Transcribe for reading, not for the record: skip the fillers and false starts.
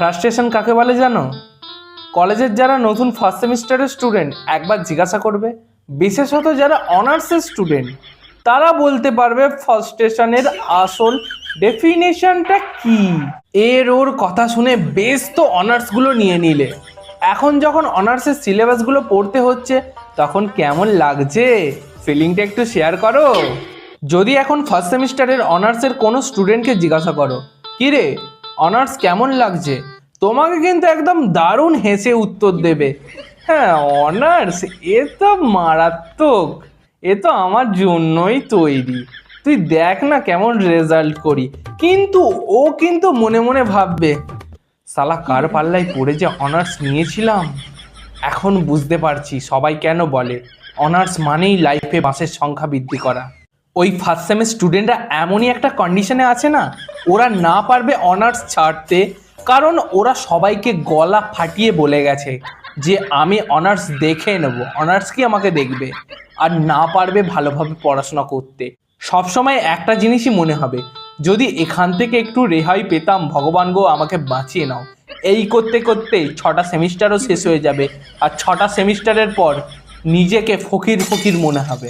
Frustration কাকে বলে জানো? কলেজের যারা নতুন ফার্স্ট সেমিস্টারের স্টুডেন্ট একবার জিজ্ঞাসা করবে, বিশেষত যারা অনার্সের স্টুডেন্ট তারা বলতে পারবে ফ্রাস্ট্রেশনের আসল ডেফিনেশনটা কি। এর ওর কথা শুনে বেশ তো অনার্সগুলো নিয়ে নিলে, এখন যখন অনার্সের সিলেবাসগুলো পড়তে হচ্ছে তখন কেমন লাগছে ফিলিংটা একটু শেয়ার করো। যদি এখন ফার্স্ট সেমিস্টারের অনার্সের কোনো স্টুডেন্টকে জিজ্ঞাসা করো, কি রে অনার্স কেমন লাগছে, তোমাকে কিন্তু একদম দারুণ হেসে উত্তর দেবে, হ্যাঁ অনার্স এ তো মারাত্মক, এ তো আমার জন্যই তৈরি, তুই দেখ না কেমন রেজাল্ট করি। কিন্তু ও কিন্তু মনে মনে ভাববে, শালা কার পাল্লায় পড়ে যে অনার্স নিয়েছিলাম, এখন বুঝতে পারছি সবাই কেন বলে অনার্স মানেই লাইফে বাসের সংখ্যা বৃদ্ধি করা। ওই ফার্স্ট সেমের স্টুডেন্টরা এমনই একটা কন্ডিশনে আছে না, ওরা না পারবে অনার্স ছাড়তে, কারণ ওরা সবাইকে গলা ফাটিয়ে বলে গেছে যে আমি অনার্স দেখে নেব, অনার্স কি আমাকে দেখবে, আর না পারবে ভালোভাবে পড়াশোনা করতে। সবসময় একটা জিনিসই মনে হবে, যদি এখান থেকে একটু রেহাই পেতাম, ভগবান গো আমাকে বাঁচিয়ে নাও। এই করতে করতে 6টা সেমিস্টারও শেষ হয়ে যাবে, আর 6টা সেমিস্টারের পর নিজেকে ফকির ফকির মনে হবে।